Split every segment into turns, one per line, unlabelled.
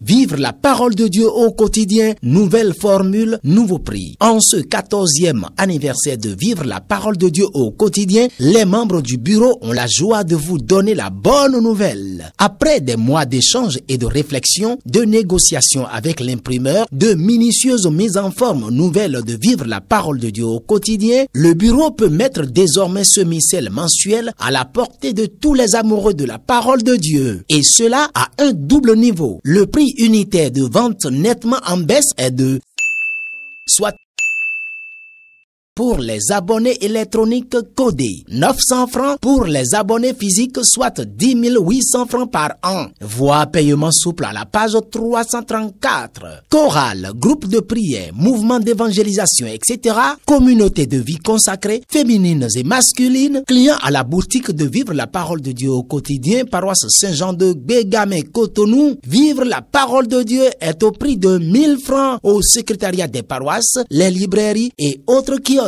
Vivre la parole de Dieu au quotidien, nouvelle formule, nouveau prix. En ce 14e anniversaire de Vivre la parole de Dieu au quotidien, les membres du bureau ont la joie de vous donner la bonne nouvelle. Après des mois d'échanges et de réflexion, de négociations avec l'imprimeur, de minutieuses mises en forme nouvelles de Vivre la parole de Dieu au quotidien, le bureau peut mettre désormais ce missel mensuel à la portée de tous les amoureux de la parole de Dieu. Et cela à un double niveau. Le prix unitaire de vente nettement en baisse est de soit pour les abonnés électroniques codés, 900 francs pour les abonnés physiques, soit 10 800 francs par an. Voie paiement souple à la page 334. Chorale, groupe de prière, mouvement d'évangélisation, etc. Communauté de vie consacrée, féminines et masculines. Clients à la boutique de Vivre la parole de Dieu au quotidien, paroisse Saint-Jean de Bégamé, Cotonou. Vivre la parole de Dieu est au prix de 1000 francs au secrétariat des paroisses, les librairies et autres kiosques.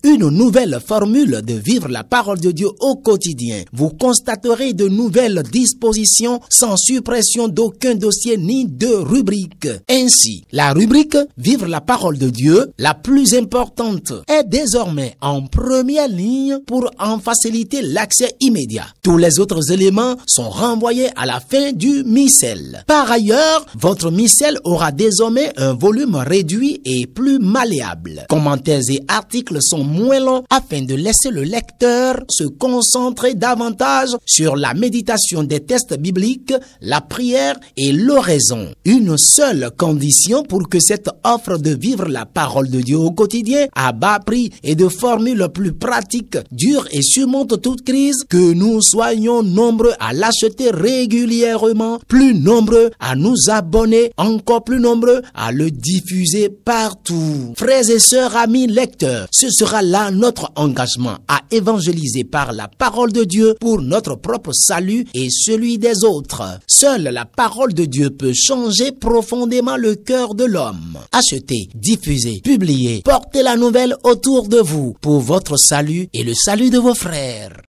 Une nouvelle formule de Vivre la parole de Dieu au quotidien. Vous constaterez de nouvelles dispositions sans suppression d'aucun dossier ni de rubrique. Ainsi, la rubrique Vivre la parole de Dieu, la plus importante, est désormais en première ligne pour en faciliter l'accès immédiat. Tous les autres éléments sont renvoyés à la fin du missel. Par ailleurs, votre missel aura désormais un volume réduit et plus malléable. Commentaires et articles sont moins longs afin de laisser le lecteur se concentrer davantage sur la méditation des textes bibliques, la prière et l'oraison. Une seule condition pour que cette offre de Vivre la parole de Dieu au quotidien à bas prix et de formules plus pratiques dure et surmonte toute crise, que nous soyons nombreux à l'acheter régulièrement, plus nombreux à nous abonner, encore plus nombreux à le diffuser partout. Frères et sœurs, amis lecteurs, ce sera là notre engagement à évangéliser par la parole de Dieu pour notre propre salut et celui des autres. Seule la parole de Dieu peut changer profondément le cœur de l'homme. Achetez, diffusez, publiez, portez la nouvelle autour de vous pour votre salut et le salut de vos frères.